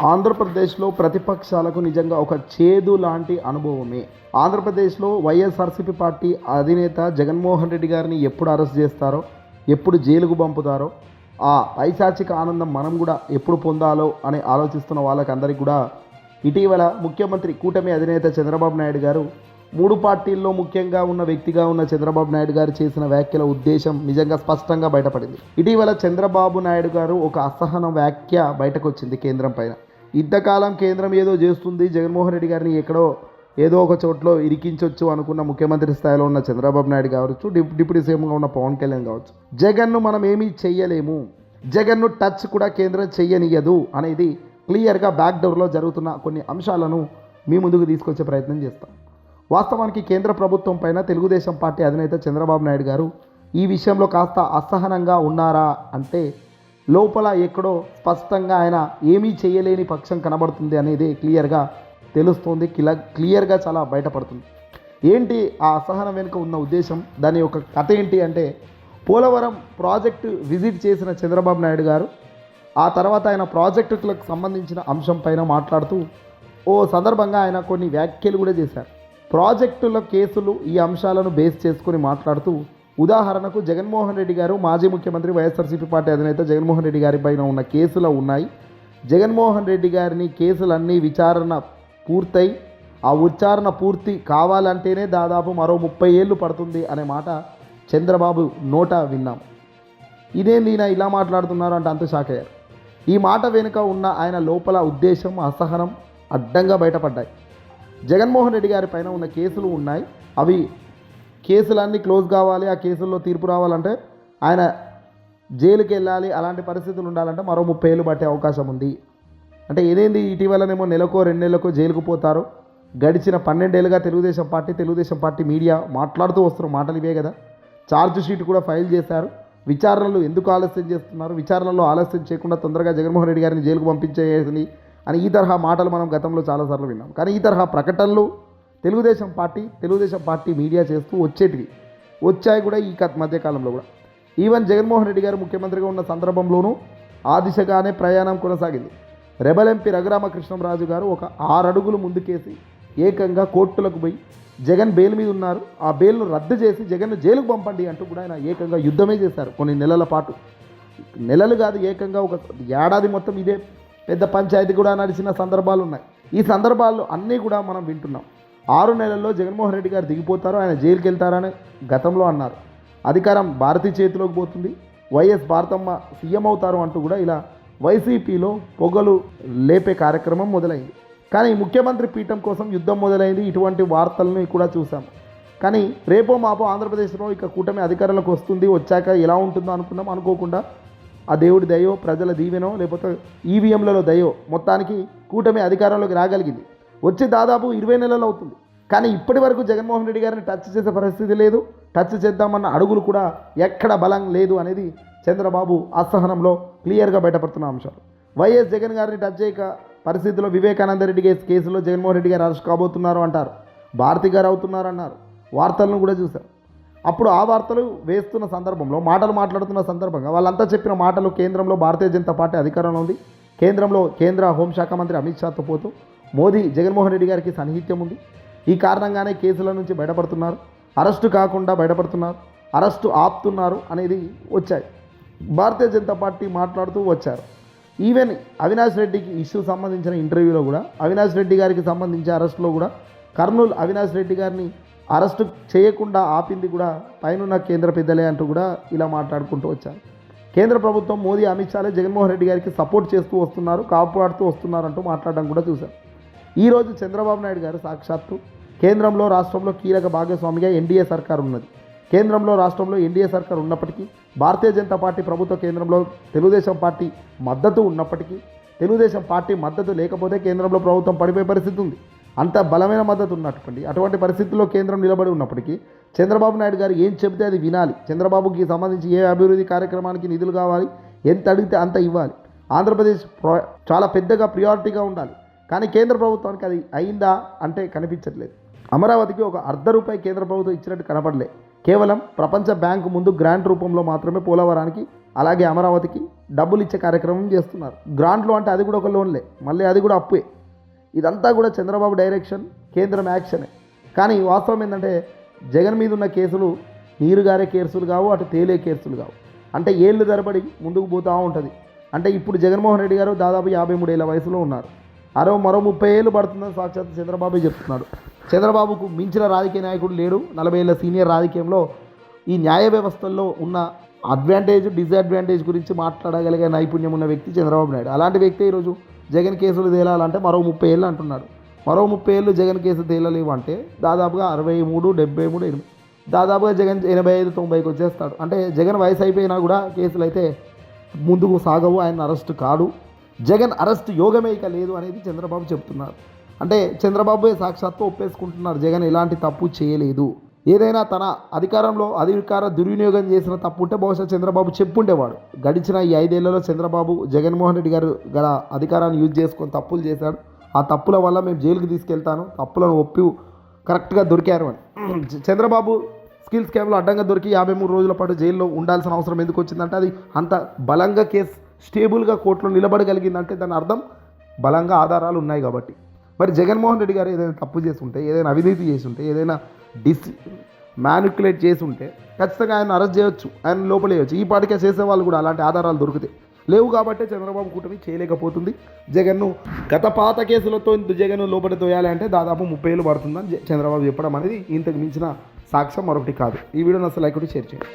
ఆంధ్రప్రదేశ్లో ప్రతిపక్షాలకు నిజంగా ఒక చేదు లాంటి అనుభవమే. ఆంధ్రప్రదేశ్లో వైఎస్ఆర్సీపీ పార్టీ అధినేత జగన్మోహన్ రెడ్డి గారిని ఎప్పుడు అరెస్ట్ చేస్తారో, ఎప్పుడు జైలుకు పంపుతారో, ఆ పైశాచిక ఆనందం మనం కూడా ఎప్పుడు పొందాలో అని ఆలోచిస్తున్న వాళ్ళకందరికీ కూడా ఇటీవల ముఖ్యమంత్రి కూటమి అధినేత చంద్రబాబు నాయుడు గారు, మూడు పార్టీల్లో ముఖ్యంగా ఉన్న వ్యక్తిగా ఉన్న చంద్రబాబు నాయుడు గారు చేసిన వ్యాఖ్యల ఉద్దేశం నిజంగా స్పష్టంగా బయటపడింది. ఇటీవల చంద్రబాబు నాయుడు గారు ఒక అసహన వ్యాఖ్య బయటకు వచ్చింది కేంద్రం పైన. ఇంతకాలం కేంద్రం ఏదో చేస్తుంది, జగన్మోహన్ రెడ్డి గారిని ఎక్కడో ఏదో ఒక చోట్లో ఇరికించవచ్చు అనుకున్న ముఖ్యమంత్రి స్థాయిలో ఉన్న చంద్రబాబు నాయుడు కావచ్చు, డిప్యూటీ సీఎంగా ఉన్న పవన్ కళ్యాణ్ కావచ్చు, జగన్ను మనం ఏమీ చెయ్యలేము, జగన్ను టచ్ కూడా కేంద్రం చెయ్యనియదు అనేది క్లియర్గా బ్యాక్డోర్లో జరుగుతున్న కొన్ని అంశాలను మీ ముందుకు తీసుకొచ్చే ప్రయత్నం చేస్తాం. వాస్తవానికి కేంద్ర ప్రభుత్వం పైన తెలుగుదేశం పార్టీ అధినేత చంద్రబాబు నాయుడు గారు ఈ విషయంలో కాస్త అసహనంగా ఉన్నారా అంటే, లోపల ఎక్కడో స్పష్టంగా ఆయన ఏమీ చేయలేని పక్షం కనబడుతుంది అనేది క్లియర్గా తెలుస్తుంది, క్లియర్గా చాలా బయటపడుతుంది. ఏంటి ఆ అసహనం వెనుక ఉన్న ఉద్దేశం, దాని యొక్క కథ ఏంటి అంటే, పోలవరం ప్రాజెక్టు విజిట్ చేసిన చంద్రబాబు నాయుడు గారు ఆ తర్వాత ఆయన ప్రాజెక్టులకు సంబంధించిన అంశం పైన మాట్లాడుతూ ఓ సందర్భంగా ఆయన కొన్ని వ్యాఖ్యలు కూడా చేశారు. ప్రాజెక్టుల కేసులు ఈ అంశాలను బేస్ చేసుకుని మాట్లాడుతూ, ఉదాహరణకు జగన్మోహన్ రెడ్డి గారు మాజీ ముఖ్యమంత్రి వైఎస్ఆర్సీపీ పార్టీ అధినేత జగన్మోహన్ రెడ్డి గారి పైన ఉన్న కేసులు ఉన్నాయి, జగన్మోహన్ రెడ్డి గారిని కేసులన్నీ విచారణ పూర్తయి ఆ విచారణ పూర్తి కావాలంటేనే దాదాపు మరో 30 ఏళ్ళు పడుతుంది అనే మాట చంద్రబాబు నోట విన్నాం. ఇదేంది ఈయన ఇలా మాట్లాడుతున్నారు అంటే అంత షాక్ అయ్యారు. ఈ మాట వెనుక ఉన్న ఆయన లోపల ఉద్దేశం, అసహనం అడ్డంగా బయటపడ్డాయి. జగన్మోహన్ రెడ్డి గారి పైన ఉన్న కేసులు ఉన్నాయి, అవి కేసులన్నీ క్లోజ్ కావాలి, ఆ కేసుల్లో తీర్పు రావాలంటే ఆయన జైలుకి వెళ్ళాలి, అలాంటి పరిస్థితులు ఉండాలంటే మరో 30 ఏళ్ళు పట్టే అవకాశం ఉంది. అంటే ఇదేంది, ఇటీవలనేమో నెలకో 2 నెలలకో జైలుకు పోతారు, గడిచిన 12 ఏళ్ళుగా తెలుగుదేశం పార్టీ మీడియా మాట్లాడుతూ వస్తున్న మాటలు ఇవే కదా. ఛార్జ్ షీట్ కూడా ఫైల్ చేశారు, విచారణలు ఎందుకు ఆలస్యం చేస్తున్నారు, విచారణలో ఆలస్యం చేయకుండా తొందరగా జగన్మోహన్ రెడ్డి గారిని జైలుకు పంపించేయాలి అని ఈ తరహా మాటలు మనం గతంలో చాలాసార్లు విన్నాం. కానీ ఈ తరహా ప్రకటనలు తెలుగుదేశం పార్టీ మీడియా చేస్తూ వచ్చాయి కూడా ఈ మధ్యకాలంలో కూడా. ఈవెన్ జగన్మోహన్ రెడ్డి గారు ముఖ్యమంత్రిగా ఉన్న సందర్భంలోనూ ఆ దిశగానే ప్రయాణం కొనసాగింది. రెబల్ ఎంపీ రఘురామకృష్ణంరాజు గారు ఒక 6 అడుగులు ముందుకేసి ఏకంగా కోర్టులకు పోయి జగన్ బెయిల్ మీద ఉన్నారు, ఆ బెయిల్ను రద్దు చేసి జగన్ను జైలుకు పంపండి అంటూ కూడా ఆయన ఏకంగా యుద్ధమే చేశారు. కొన్ని నెలల పాటు, నెలలు కాదు, ఏకంగా ఒక ఏడాది మొత్తం ఇదే పెద్ద పంచాయతీ కూడా నడిచిన సందర్భాలు ఉన్నాయి. ఈ సందర్భాలు అన్నీ కూడా మనం వింటున్నాం. 6 నెలల్లో జగన్మోహన్ రెడ్డి గారు దిగిపోతారు, ఆయన జైలుకి వెళ్తారని గతంలో అన్నారు. అధికారం భారతీ చేతిలోకి పోతుంది, వైఎస్ భారతమ్మ సీఎం అవుతారు అంటూ కూడా ఇలా వైసీపీలో పొగలు లేపే కార్యక్రమం మొదలైంది. కానీ ముఖ్యమంత్రి పీఠం కోసం యుద్ధం మొదలైంది. ఇటువంటి వార్తలను కూడా చూసాం. కానీ రేపో మాపో ఆంధ్రప్రదేశ్లో ఇక కూటమి అధికారంలోకి వస్తుంది, వచ్చాక ఎలా ఉంటుందో అనుకున్నాం. అనుకోకుండా ఆ దేవుడి దయో, ప్రజల దీవెనో, లేకపోతే ఈవీఎంలలో దయో మొత్తానికి కూటమి అధికారంలోకి రాగలిగింది. వచ్చి దాదాపు 20 నెలలు అవుతుంది. కానీ ఇప్పటి వరకు జగన్మోహన్ రెడ్డి గారిని టచ్ చేసే పరిస్థితి లేదు, టచ్ చేద్దామన్న అడుగులు కూడా ఎక్కడ బలం లేదు అనేది చంద్రబాబు అసహనంలో క్లియర్గా బయటపడుతున్న అంశాలు. వైఎస్ జగన్ గారిని టచ్ చేయక పరిస్థితిలో వివేకానంద రెడ్డి కేసులో జగన్మోహన్ రెడ్డి గారు అరెస్ట్ కాబోతున్నారు అంటారు, భారతి గారు అవుతున్నారు అన్నారు, వార్తలను కూడా చూశారు. అప్పుడు ఆ వార్తలు వేస్తున్న సందర్భంలో, మాటలు మాట్లాడుతున్న సందర్భంగా వాళ్ళంతా చెప్పిన మాటలు, కేంద్రంలో భారతీయ జనతా పార్టీ అధికారంలో ఉంది, కేంద్ర హోంశాఖ మంత్రి అమిత్ షాతో పోతూ మోదీ జగన్మోహన్ రెడ్డి గారికి సన్నిహిత్యం ఉంది, ఈ కారణంగానే కేసుల నుంచి బయటపడుతున్నారు, అరెస్టు కాకుండా బయటపడుతున్నారు, అరెస్టు ఆపుతున్నారు అనేది వచ్చాయి. భారతీయ జనతా పార్టీ మాట్లాడుతూ వచ్చారు. ఈవెన్ అవినాష్ రెడ్డికి ఇష్యూ సంబంధించిన ఇంటర్వ్యూలో కూడా, అవినాష్ రెడ్డి గారికి సంబంధించి అరెస్టులో కూడా, కర్నూలు అవినాష్ రెడ్డి గారిని అరెస్టు చేయకుండా ఆపింది కూడా పైనున్న కేంద్ర పెద్దలే అంటూ కూడా ఇలా మాట్లాడుకుంటూ వచ్చారు. కేంద్ర ప్రభుత్వం, మోదీ, అమిత్ షాలే జగన్మోహన్ రెడ్డి గారికి సపోర్ట్ చేస్తూ వస్తున్నారు, కాపాడుతూ వస్తున్నారు అంటూ మాట్లాడడం కూడా చూశారు. ఈరోజు చంద్రబాబు నాయుడు గారు సాక్షాత్తు కేంద్రంలో, రాష్ట్రంలో కీలక భాగస్వామిగా ఎన్డీఏ సర్కార్ ఉన్నది. కేంద్రంలో, రాష్ట్రంలో ఎన్డీఏ సర్కార్ ఉన్నప్పటికీ, భారతీయ జనతా పార్టీ ప్రభుత్వ కేంద్రంలో తెలుగుదేశం పార్టీ మద్దతు ఉన్నప్పటికీ, తెలుగుదేశం పార్టీ మద్దతు లేకపోతే కేంద్రంలో ప్రభుత్వం పడిపోయే పరిస్థితి ఉంది. అంత బలమైన మద్దతు ఉన్నటువంటి అటువంటి పరిస్థితుల్లో కేంద్రం నిలబడి ఉన్నప్పటికీ చంద్రబాబు నాయుడు గారు ఏం చెబితే అది వినాలి. చంద్రబాబుకి సంబంధించి ఏ అభివృద్ధి కార్యక్రమానికి నిధులు కావాలి, ఎంత అడిగితే అంత ఇవ్వాలి. ఆంధ్రప్రదేశ్ చాలా పెద్దగా ప్రియారిటీగా ఉండాలి. కానీ కేంద్ర ప్రభుత్వానికి అది అయిందా అంటే కనిపించట్లేదు. అమరావతికి ఒక ₹1 కేంద్ర ప్రభుత్వం ఇచ్చినట్టు కనపడలే. కేవలం ప్రపంచ బ్యాంకు ముందు గ్రాంట్ రూపంలో మాత్రమే పోలవరానికి అలాగే అమరావతికి డబ్బులు ఇచ్చే కార్యక్రమం చేస్తున్నారు. గ్రాంట్లు అంటే అది కూడా ఒక లోన్లే, మళ్ళీ అది కూడా అప్పుే. ఇదంతా కూడా చంద్రబాబు డైరెక్షన్, కేంద్రం యాక్షనే. కానీ వాస్తవం ఏంటంటే జగన్ మీద ఉన్న కేసులు నీరుగారే కేసులు కావు, అటు తేలే కేసులు కావు. అంటే ఏళ్ళు తరబడి ముందుకు పోతూ ఉంటుంది. అంటే ఇప్పుడు జగన్మోహన్ రెడ్డి గారు దాదాపు 53 ఏళ్ల వయసులో ఉన్నారు. మరో 30 ఏళ్ళు పడుతుందని సాక్షాత్ చంద్రబాబు చెప్తున్నాడు. చంద్రబాబుకు మించిన రాజకీయ నాయకుడు లేడు. 40 ఏళ్ల సీనియర్ రాజకీయంలో ఈ న్యాయ వ్యవస్థల్లో ఉన్న అడ్వాంటేజ్, డిసడ్వాంటేజ్ గురించి మాట్లాడగలిగే నైపుణ్యం ఉన్న వ్యక్తి చంద్రబాబు నాయుడు. అలాంటి వ్యక్తి ఈరోజు జగన్ కేసులు తేలాలంటే మరో 30 ఏళ్ళు అంటున్నాడు. మరో 30 ఏళ్ళు జగన్ కేసు తేలలేవు అంటే దాదాపుగా 63, 73, దాదాపుగా జగన్ 85, 90కి వచ్చేస్తాడు. అంటే జగన్ వయసు అయిపోయినా కూడా కేసులు అయితే ముందుకు సాగవు, ఆయన అరెస్ట్ కాడు. జగన్ అరెస్ట్ యోగమే ఇక లేదు అనేది చంద్రబాబు చెప్తున్నారు. అంటే చంద్రబాబు సాక్షాత్తు ఒప్పేసుకుంటున్నారు జగన్ ఎలాంటి తప్పు చేయలేదు. ఏదైనా తన అధికార దుర్వినియోగం చేసిన తప్పు ఉంటే బహుశా చంద్రబాబు చెప్పుండేవాడు. గడిచిన ఈ 5 ఏళ్లలో చంద్రబాబు జగన్మోహన్ రెడ్డి గారు గల అధికారాన్ని యూజ్ చేసుకొని తప్పులు చేశాడు. ఆ తప్పుల వల్ల మేము జైలుకి తీసుకెళ్తాను, తప్పులను ఒప్పి కరెక్ట్గా దొరికారు అని. చంద్రబాబు స్కిల్ స్కామ్లో అడ్డంగా దొరికి 53 రోజుల పాటు జైల్లో ఉండాల్సిన అవసరం ఎందుకు వచ్చిందంటే అది అంత బలంగా కేసు స్టేబుల్గా కోర్టులో నిలబడగలిగిందంటే దాని అర్థం బలంగా ఆధారాలు ఉన్నాయి కాబట్టి. మరి జగన్మోహన్ రెడ్డి గారు ఏదైనా తప్పు చేసి ఉంటే, ఏదైనా అవినీతి చేసి ఉంటే, ఏదైనా మ్యానిపులేట్ చేసి ఉంటే ఖచ్చితంగా ఆయన అరెస్ట్ చేయొచ్చు, ఆయన లోపలేయచ్చు. ఈ పాటికే చేసేవాళ్ళు కూడా అలాంటి ఆధారాలు దొరికితే లేవు కాబట్టి చంద్రబాబు కూటమి చేయలేకపోతుంది. జగన్ను గత పాత కేసులతో జగన్ను లోపల తోయాలి అంటే దాదాపు 30 ఏళ్ళు పడుతుందని చంద్రబాబు చెప్పడం అనేది ఇంతకు మించిన సాక్ష్యం మరొకటి కాదు. ఈ వీడియోని అసలు లైక్ కొట్టి షేర్ చేయండి.